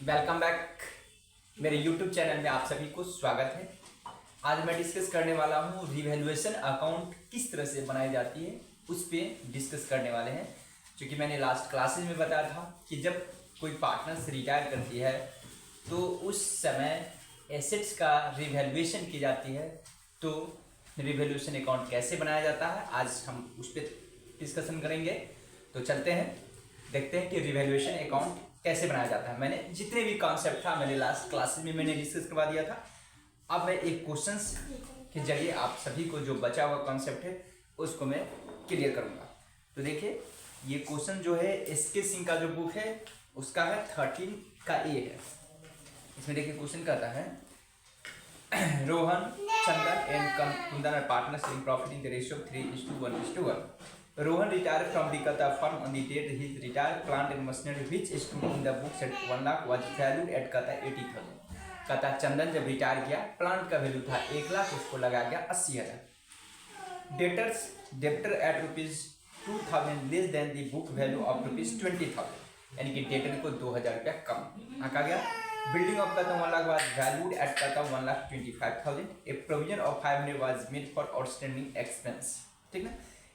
Welcome back. मेरे YouTube channel में आप सभी को स्वागत है। आज मैं डिस्कस करने वाला हूँ रिवैल्यूएशन अकाउंट किस तरह से बनाई जाती है, उस पर डिस्कस करने वाले हैं। क्योंकि मैंने लास्ट क्लासेज में बताया था कि जब कोई पार्टनर रिटायर करती है तो उस समय एसेट्स का रिवैल्यूएशन की जाती है। तो रिवैल्यूएशन अकाउंट कैसे बनाया जाता है, आज हम उस पर डिस्कशन करेंगे। तो चलते हैं, देखते हैं कि रिवैल्यूएशन अकाउंट कैसे बनाया जाता है। मैंने जितने भी कॉन्सेप्ट था मैंने लास्ट क्लासेस में मैंने डिस्कस करवा दिया था। अब मैं एक क्वेश्चंस के जरिए आप सभी को जो बचा हुआ कॉन्सेप्ट है उसको मैं क्लियर करूंगा। तो देखिए, ये क्वेश्चन जो है एसके सिंह का जो बुक है उसका है 13 का ए है। इसमें देखिए क्वेश्चन कहता है Rohan, Chandan and Kundan are partners in profit in the ratio of 3:1:1. Rohan retired from the Kata firm on the date his retired plant and machinery which stood in the books at 1 lakh was valued at Kata 80,000. कहता चंदन जब retire किया, plant का value था 1 लाख, उसको लगाया गया 80,000। Debtor at ₹2,000 less than the book value of ₹20,000, यानी कि डेटर को 2,000 रुपया कम आंका गया। बिल्डिंग ऑफ कता 1 लाख was valued at कता 1,25,000. A provision of 500 was made for outstanding expense. ठीक ना,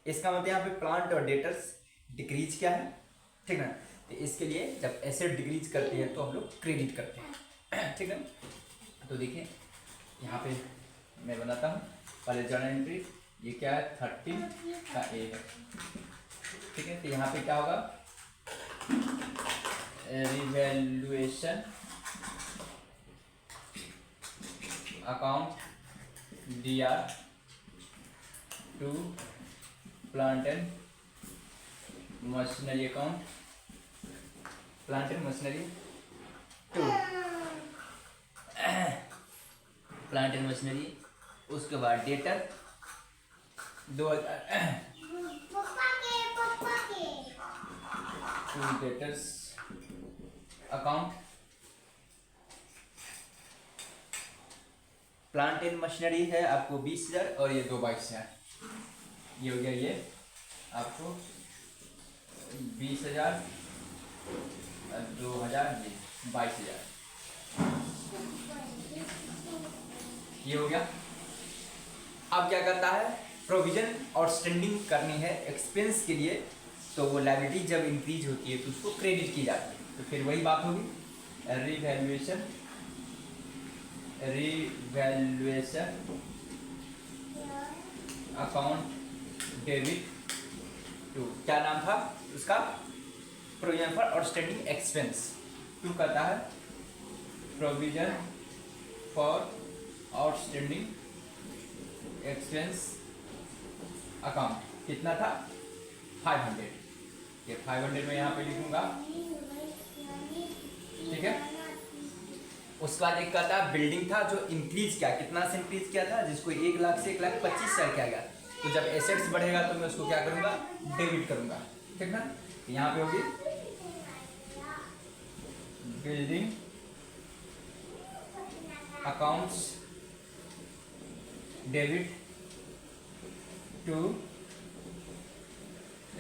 इसका मतलब यहाँ पे प्लांट और डेटर्स डिक्रीज क्या है, ठीक ना। तो इसके लिए जब एसेट डिक्रीज करती है तो हम लोग क्रेडिट करते हैं, ठीक है। तो देखिए यहाँ पे मैं बनाता हूँ पहले जर्नल एंट्री। ये क्या है, 13 का ए है, ठीक है। तो यहाँ पे क्या होगा, revaluation account DR to plant and machinery account, plant and machinery to plant and machinery. उसके बाद debtor 2,000 to debtors account. Plant and machinery है आपको 20,000 और ये 22,000, ये हो गया, ये आपको 20,000 और 2,000, ये 22,000, ये हो गया। अब क्या करता है, प्रोविजन और स्टैंडिंग करनी है एक्सपेंस के लिए। तो वो लायबिलिटी जब इंक्रीज होती है तो उसको क्रेडिट की जाती है। तो फिर वही बात होगी, रिवैल्यूएशन अकाउंट डेबिट टू, क्या नाम था उसका, provision for outstanding expense. To कहता है provision for outstanding expense account. कितना था, 500। ये 500 में यहाँ पे लिखूंगा, ठीक है। उसके बाद एक कहता है बिल्डिंग था जो इंक्रीज किया, कितना से इंक्रीज किया था, जिसको 1 लाख से 1,25,000 किया गया। तो जब एसेट्स बढ़ेगा तो मैं उसको क्या करूंगा, डेबिट करूंगा, ठीक ना। यहाँ पे होगी building accounts debit to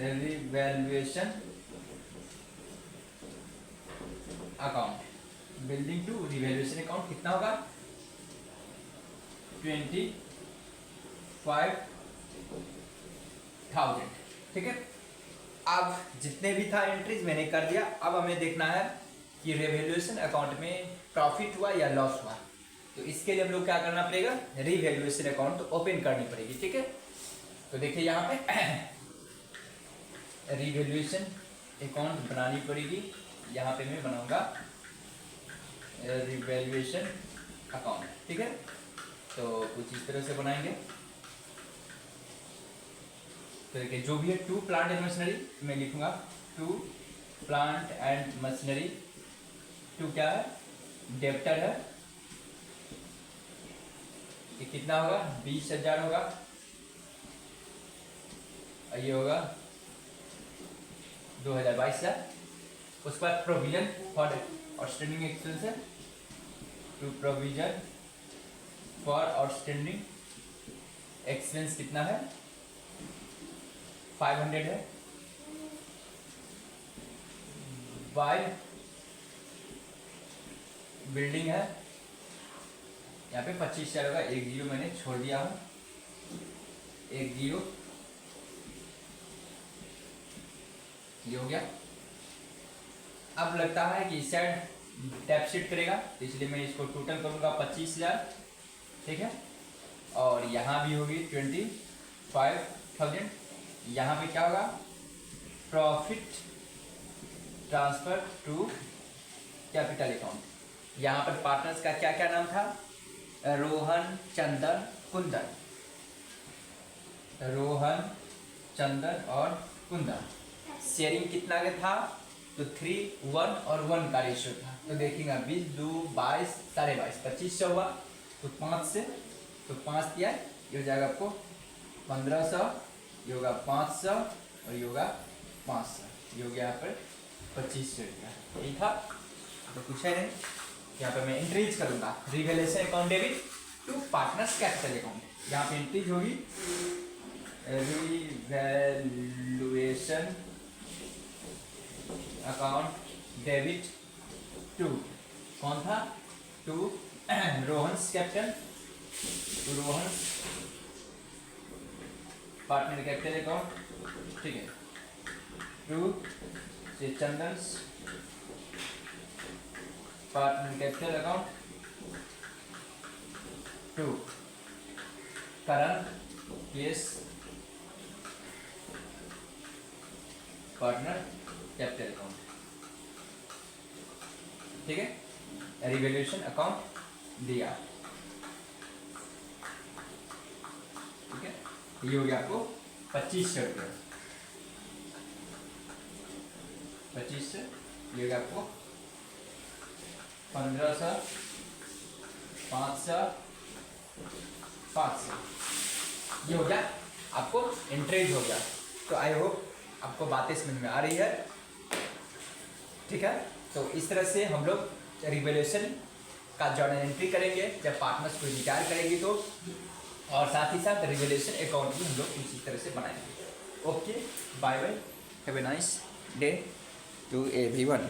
revaluation account. Building to revaluation account कितना होगा, 25,000, ठीक है। अब जितने भी था एंट्रीज मैंने कर दिया। अब हमें देखना है कि रिवैल्यूएशन अकाउंट में प्रॉफिट हुआ या लॉस हुआ। तो इसके लिए हम लोग क्या करना पड़ेगा, रिवैल्यूएशन अकाउंट तो ओपन करनी पड़ेगी, ठीक है। तो देखिए यहाँ पे रिवैल्यूएशन अकाउंट बनानी पड़ेगी। यहाँ पे मैं बनाऊंगा रिवैल्यूएशन अकाउंट, ठीक है। तो कुछ इस तरह से बनाएंगे। तो देखिए जो भी है, टू प्लांट एंड मशीनरी मैं लिखूंगा, to plant and machinery. To क्या है, डेब्टर है, ये कितना होगा, 20,000 होगा, ये होगा 2,22,000। उसके बाद प्रोविजन फॉर आउटस्टैंडिंग एक्सपेंस है, to provision for outstanding expense कितना है, 500 है, बाय बिल्डिंग है, यहाँ पे 25,000 होगा, 1 जीरो मैंने छोड़ दिया हूँ, 1 जीरो, ये हो गया। अब लगता है कि इस साइड टैप शीट करेगा, तो इसलिए मैं इसको टोटल करूँगा 25,000, ठीक है। और यहाँ भी होगी 25,000। यहाँ पे क्या होगा, profit transfer to capital account. यहाँ पर पार्टनर्स का क्या क्या नाम था, रोहन, चंदन, कुंदन, रोहन, चंदन और कुंदन। शेयरिंग कितना का था, तो 3, 1 और 1 का रेशियो था। तो देखिएगा 20, 2, 22, 22.5, 2500 हुआ, तो 5 से, तो 5 दिया, ये हो जाएगा आपको 1500, ये होगा 500 और ये होगा 500, ये हो गया यहाँ पर 2500 रुपया। यही था, तो कुछ है नहीं। यहाँ पर मैं एंट्रीज करूँगा, revaluation account debit to partners capital account. यहाँ पे एंट्रीज होगी, रिवैल्यूएशन अकाउंट डेबिट टू, कौन था, to Rohan's capital, to Rohan's partner capital account, ठीक है, टू से Chandan's partner capital account, to Karan's partner capital account, ठीक है। रिवैल्यूएशन अकाउंट दिया, ठीक है। ये हो गया आपको 2500 रुपये, 2500, ये हो गया आपको 1500, 500, 500, ये हो गया आपको एंट्रीज हो गया। तो आई होप आपको बातें समझ में आ रही है, ठीक है। तो इस तरह से हम लोग रिवैल्यूएशन का जर्नल एंट्री करेंगे जब पार्टनर्स को रिटायर करेंगे तो, और साथ ही साथ रिवैल्यूएशन अकाउंट भी हम लोग इसी तरह से बनाएंगे। Okay, bye bye, have a nice day to everyone.